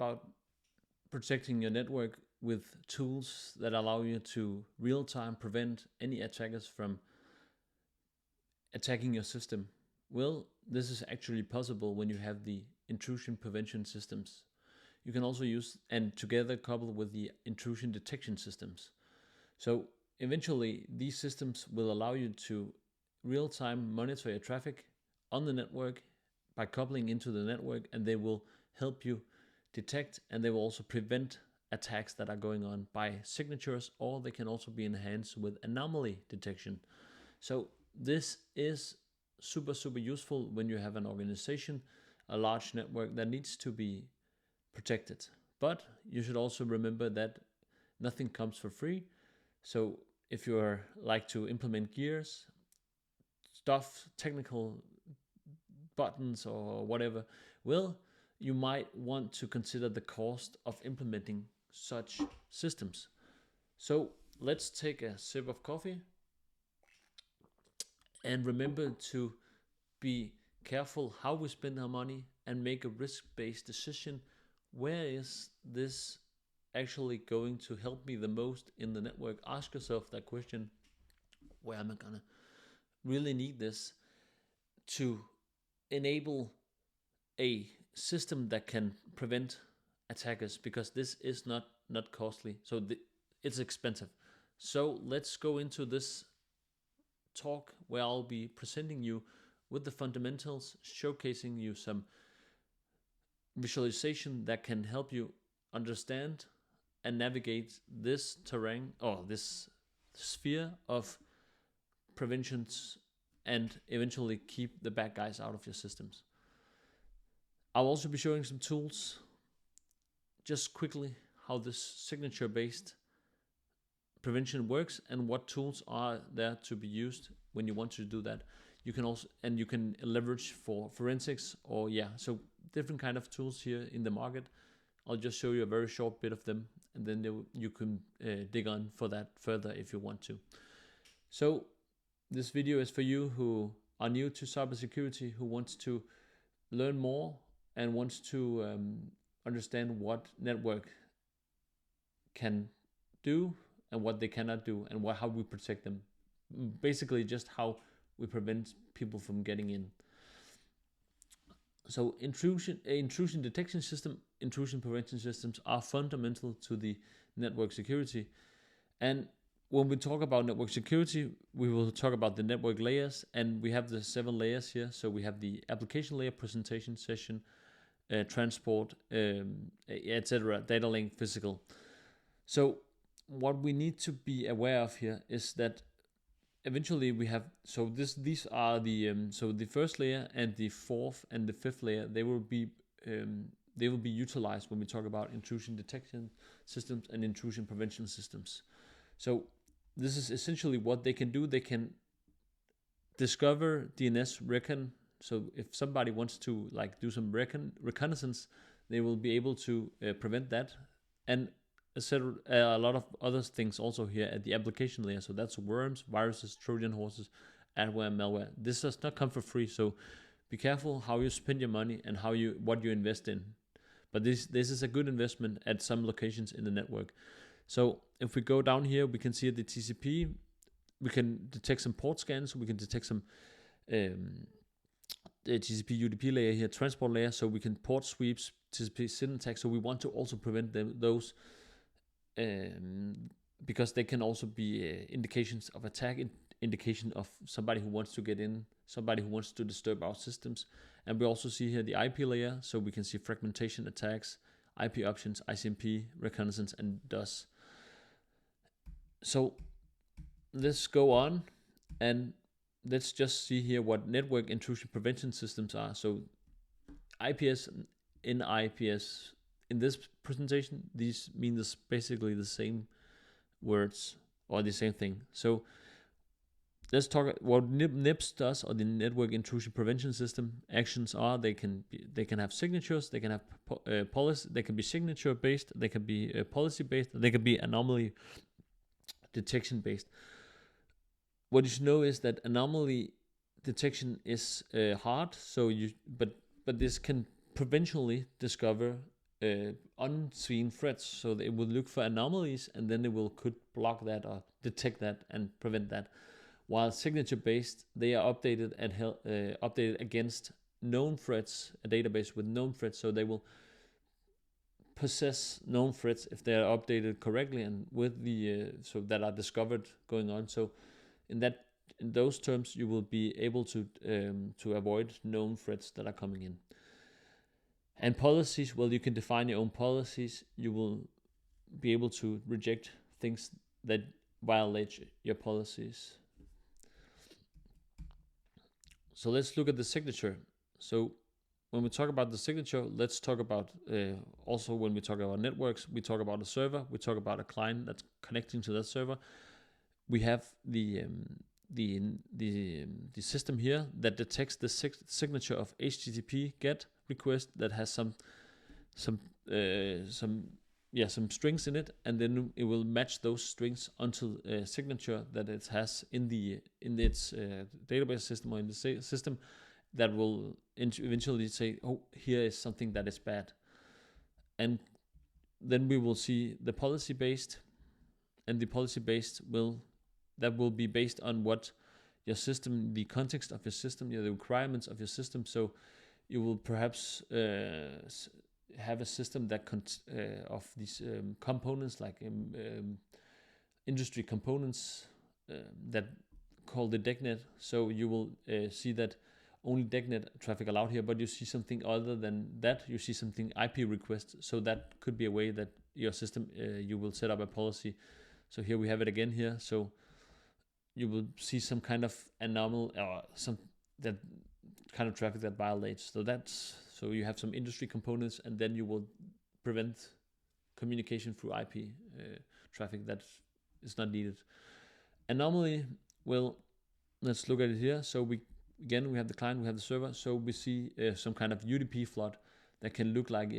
about protecting your network with tools that allow you to real-time prevent any attackers from attacking your system. Well, this is actually possible when you have the intrusion prevention systems. You can also use and together couple with the intrusion detection systems. So eventually these systems will allow you to real-time monitor your traffic on the network by coupling into the network, and they will help you detect, and they will also prevent attacks that are going on by signatures, or they can also be enhanced with anomaly detection. So this is super useful when you have an organization, a large network that needs to be protected. But you should also remember that nothing comes for free. So if you like to implement gears, stuff, technical buttons or whatever, well, you might want to consider the cost of implementing such systems. So let's take a sip of coffee and remember to be careful how we spend our money and make a risk-based decision. Where is this actually going to help me the most in the network? Ask yourself that question. Where am I gonna really need this to enable a system that can prevent attackers? Because this is not costly, so it's expensive. So let's go into this talk where I'll be presenting you with the fundamentals, showcasing you some visualization that can help you understand and navigate this terrain or this sphere of preventions and eventually keep the bad guys out of your systems. I'll also be showing some tools, just quickly, how this signature-based prevention works and what tools are there to be used when you want to do that. You can also, and you can leverage for forensics or so different kind of tools here in the market. I'll just show you a very short bit of them, and then you can dig on for that further if you want to. So this video is for you who are new to cybersecurity, who wants to learn more and wants to understand what network can do and what they cannot do, and how we protect them. Basically just how we prevent people from getting in. So intrusion detection system, intrusion prevention systems are fundamental to the network security. And when we talk about network security, we will talk about the network layers, and we have the 7 layers here. So we have the application layer, presentation, session, transport, etc., data link, physical. So what we need to be aware of here is that eventually we have, these are the so the first layer and the 4th and the 5th layer, they will be utilized when we talk about intrusion detection systems and intrusion prevention systems. So this is essentially what they can do. They can discover DNS recon. So if somebody wants to do some reconnaissance, they will be able to prevent that, and a lot of other things also here at the application layer. So that's worms, viruses, Trojan horses, adware, malware. This does not come for free, so be careful how you spend your money and what you invest in. But this is a good investment at some locations in the network. So if we go down here, we can see the TCP. We can detect some port scans. We can detect some the TCP UDP layer here, transport layer. So we can port sweeps, TCP SYN attacks. So we want to also prevent those. Because they can also be indications of attack, indication of somebody who wants to get in, somebody who wants to disturb our systems. And we also see here the IP layer, so we can see fragmentation attacks, IP options, ICMP, reconnaissance, and DOS. So let's go on and let's just see here what network intrusion prevention systems are. So IPS and NIPS. In this presentation, these mean basically the same words or the same thing. So let's talk what NIPS does, or the network intrusion prevention system actions are. They can have signatures, they can have policy, they can be signature based, they can be policy based, they can be anomaly detection based. What you should know is that anomaly detection is hard. So but this can preventionally discover unseen threats. So it will look for anomalies, and then it could block that or detect that and prevent that. While signature based, they are updated and updated against known threats, a database with known threats. So they will possess known threats if they are updated correctly and with the so that are discovered going on. So in those terms, you will be able to avoid known threats that are coming in. And policies, well, you can define your own policies. You will be able to reject things that violate your policies. So let's look at the signature. So when we talk about the signature, let's talk about also when we talk about networks, we talk about a server, we talk about a client that's connecting to that server. We have the system here that detects the signature of HTTP GET request that has some strings in it, and then it will match those strings onto a signature that it has in its database system or in the system that will eventually say, oh, here is something that is bad. And then we will see the policy based, and the policy based will be based on what your system, the context of your system, the requirements of your system. So you will perhaps have a system that of these components, like industry components that call the DECnet. So you will see that only DECnet traffic allowed here, but you see something other than that. You see something IP request. So that could be a way that your system, you will set up a policy. So here we have it again here. So you will see some kind of anomaly or some that kind of traffic that violates. So you have some industry components, and then you will prevent communication through IP traffic that is not needed. Anomaly, well, let's look at it here. So we have the client, we have the server. So we see some kind of UDP flood that can look like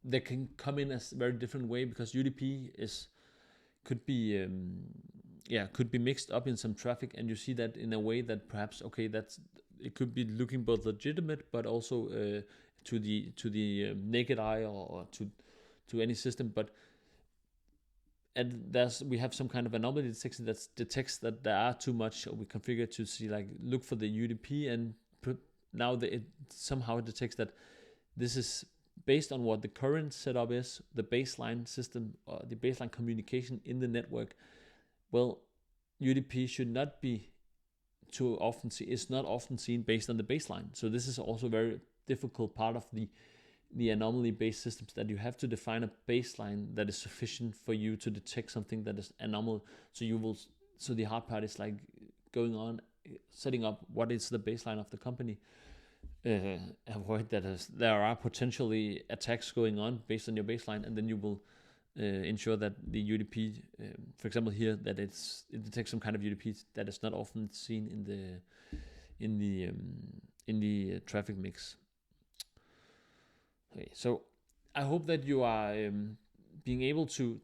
that can come in as a very different way, because UDP could be mixed up in some traffic, and you see that in a way that perhaps it could be looking both legitimate, but also to the naked eye or to any system. And we have some kind of anomaly detection that detects that there are too much. So we configure to see, like, look for the UDP, and now it somehow detects that this is based on what the current setup is, the baseline system, the baseline communication in the network. Well, UDP should not be too often seen. It's not often seen based on the baseline. So this is also a very difficult part of the anomaly-based systems, that you have to define a baseline that is sufficient for you to detect something that is anomalous. So the hard part is like going on, setting up what is the baseline of the company. Avoid that there are potentially attacks going on based on your baseline, and then you will ensure that the UDP, for example here, that it detects some kind of UDP that is not often seen in the traffic mix. Okay, so I hope that you are being able to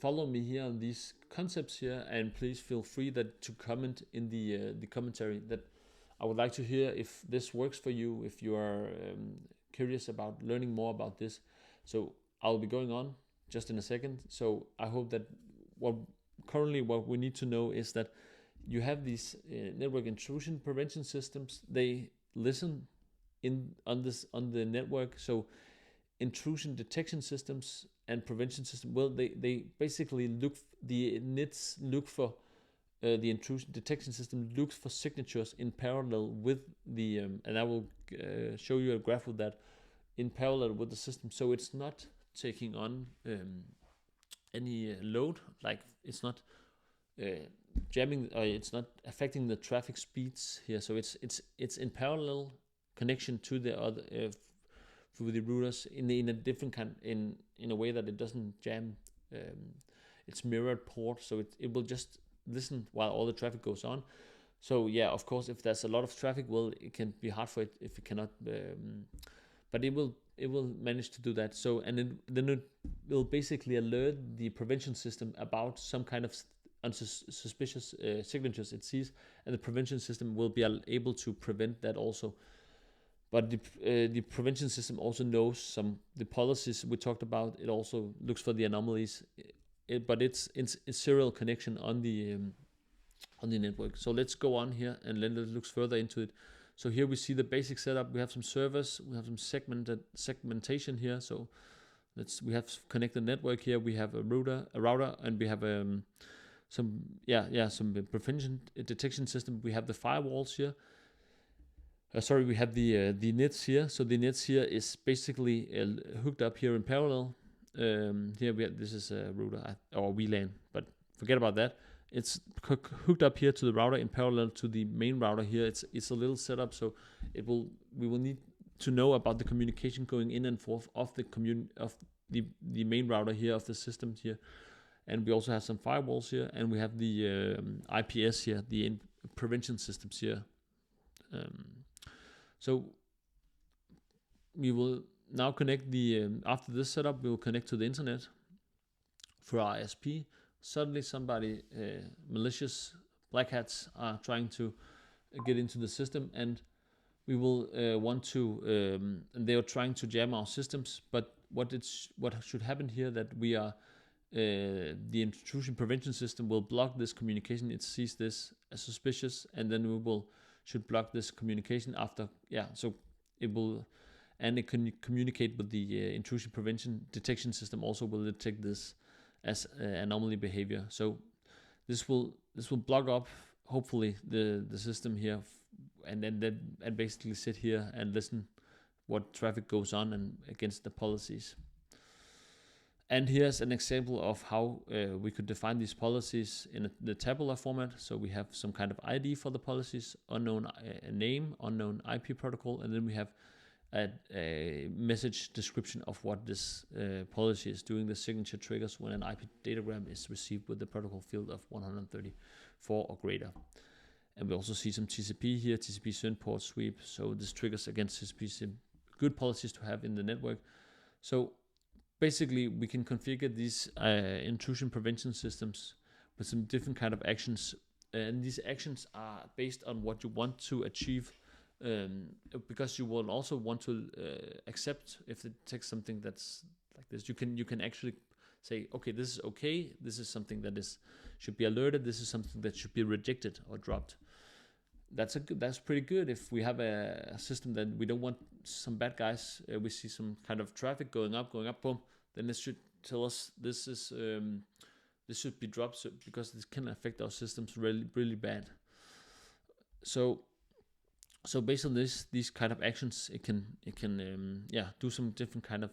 follow me here on these concepts here, and please feel free to comment in the commentary. That I would like to hear if this works for you, if you are curious about learning more about this. So I'll be going on just in a second. So I hope that what we need to know is that you have these network intrusion prevention systems. They listen on the network. So intrusion detection systems and prevention system, well, they basically the NIDS look for the intrusion detection system looks for signatures in parallel with the and I will show you a graph of that, in parallel with the system. So it's not taking on any load, like it's not jamming, it's not affecting the traffic speeds here. So it's in parallel connection to the other through the routers in a different kind, in a way that it doesn't jam. It's mirrored port, so it will just listen while all the traffic goes on. So yeah, of course, if there's a lot of traffic, well, it can be hard for it if it cannot, but it will manage to do that. So then it will basically alert the prevention system about some kind of unsuspicious signatures it sees, and the prevention system will be able to prevent that also. But the prevention system also knows the policies we talked about. It also looks for the anomalies, but it's serial connection on the network. So let's go on here and then let's look further into it. So here we see the basic setup. We have some servers, we have some segmentation here. So we have connected network here. We have a router, and we have some prevention detection system. We have the firewalls here. We have the NIDS here. So the NIDS here is basically hooked up here in parallel. Here this is a router or VLAN, but forget about that. It's hooked up here to the router in parallel to the main router here. It's a little setup, so we will need to know about the communication going in and forth of the main router here of the systems here. And we also have some firewalls here, and we have the IPS here, the prevention systems here. So we will now connect after this setup, we will connect to the internet for our ISP. Suddenly somebody, malicious black hats, are trying to get into the system, and we will want to, and they are trying to jam our systems. But what should happen here, that we are, the intrusion prevention system will block this communication. It sees this as suspicious, and then should block this communication after. So it will, and it can communicate with the intrusion prevention detection system. Also will detect this as anomaly behavior. So this will block up hopefully the system here, and then and basically sit here and listen what traffic goes on and against the policies. And here's an example of how we could define these policies in the tabular format. So we have some kind of ID for the policies, unknown name, unknown IP protocol, and then we have a message description of what this policy is doing. The signature triggers when an IP datagram is received with the protocol field of 134 or greater. And we also see some TCP here, TCP SYN port sweep. So this triggers against TCP SYN. Good policies to have in the network. So basically, we can configure these intrusion prevention systems with some different kind of actions, and these actions are based on what you want to achieve, because you will also want to accept if it takes something that's like this. You can actually say, okay, this is okay. This is something that should be alerted. This is something that should be rejected or dropped. That's pretty good. If we have a system that we don't want some bad guys, we see some kind of traffic going up, boom, then this should tell us this should be dropped, because this can affect our systems really, really bad. So based on these kind of actions, it can do some different kind of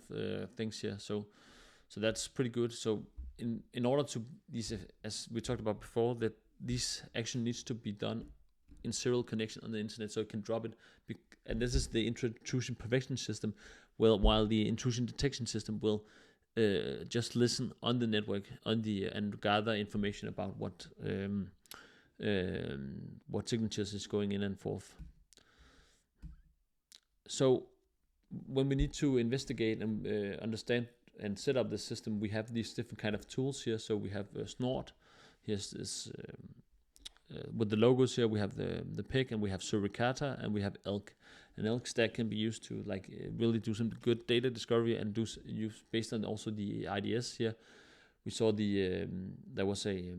things here. So that's pretty good. So in order to these, as we talked about before, that this action needs to be done in serial connection on the internet, so it can drop it. And this is the intrusion prevention system. While the intrusion detection system will just listen on the network and gather information about what signatures is going in and forth. So when we need to investigate and understand and set up the system, we have these different kind of tools here. So we have Snort. Here's this. With the logos here, we have the PIC, and we have Suricate, and we have ELK. And ELK stack can be used to really do some good data discovery and use based on also the IDS here. We saw there was a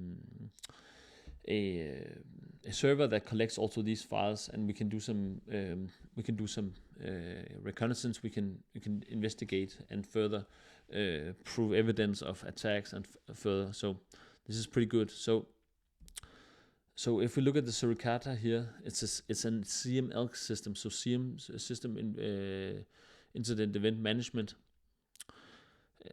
server that collects also these files, and we can do some reconnaissance. We can investigate and further prove evidence of attacks and further. So this is pretty good. So if we look at the Suricate here, it's a SIEM ELK system. So SIEM system in incident event management,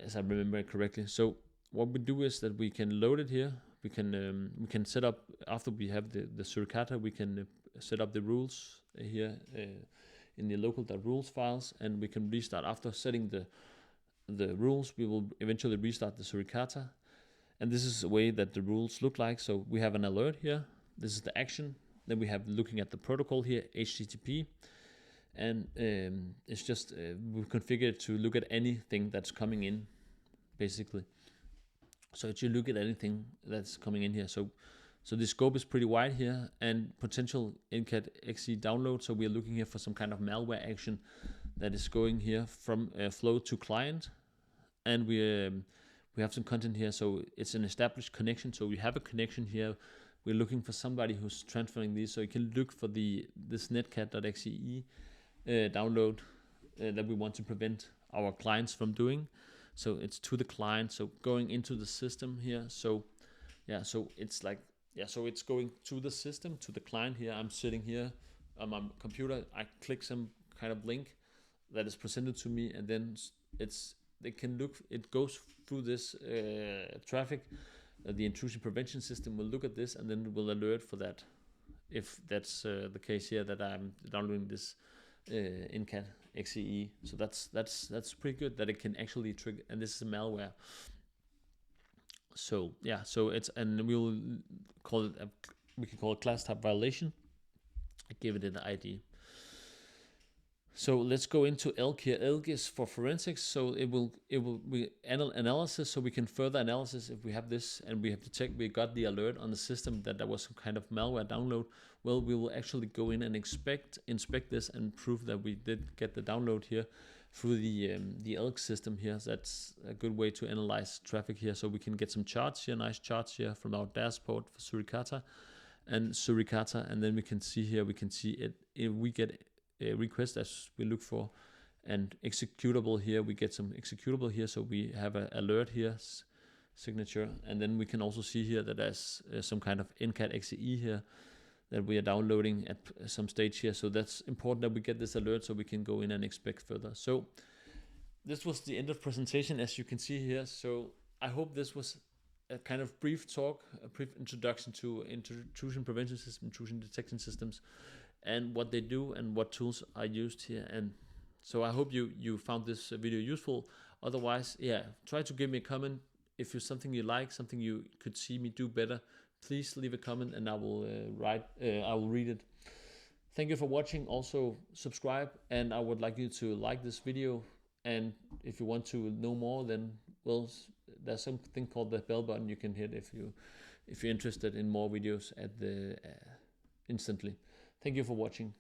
as I remember it correctly. So what we do is that we can load it here. We can set up, after we have the Suricate, we can set up the rules here in the local.rules files, and we can restart. After setting the rules, we will eventually restart the Suricate. And this is the way that the rules look like. So we have an alert here. This is the action. Then we have looking at the protocol here, HTTP. And it's just, we configure it to look at anything that's coming in, basically. So it should look at anything that's coming in here. So So the scope is pretty wide here, and potential NCAT XE download. So we are looking here for some kind of malware action that is going here from flow to client, and we have some content here. So it's an established connection. So we have a connection here. We're looking for somebody who's transferring these. So you can look for this netcat.xe download that we want to prevent our clients from doing. So it's to the client. So going into the system here. So yeah, so it's like, yeah, so it's going to the system, to the client here. I'm sitting here on my computer. I click some kind of link that is presented to me, and then it goes through this traffic. The intrusion prevention system will look at this, and then it will alert for that, if that's the case here, that I'm downloading this NCAT XE. So that's pretty good that it can actually trigger, and this is a malware. So yeah, so it's, and we'll call it we can call it class type violation. I give it an ID. So let's go into ELK here. ELK is for forensics. So it will be analysis. So we can further analysis if we have this and we have to check, we got the alert on the system that there was some kind of malware download. Well, we will actually go in and inspect this and prove that we did get the download here through the ELK system here. So that's a good way to analyze traffic here. So we can get some charts here, nice charts here from our dashboard for Suricate, and then we can see here, we can see it if we get a request as we look for, and executable here, we get some executable here. So we have an alert here, signature, and then we can also see here that there's some kind of NCAT XE here that we are downloading at some stage here. So that's important that we get this alert so we can go in and inspect further. So this was the end of presentation, as you can see here. So I hope this was a kind of brief talk, a brief introduction to intrusion prevention system, intrusion detection systems, and what they do and what tools are used here. And so I hope you found this video useful. Otherwise, yeah, try to give me a comment if it's something you like, something you could see me do better. Please leave a comment and I will I will read it. Thank you for watching. Also subscribe, and I would like you to like this video. And if you want to know more, then well, there's something called the bell button you can hit if you're interested in more videos at the instantly. Thank you for watching.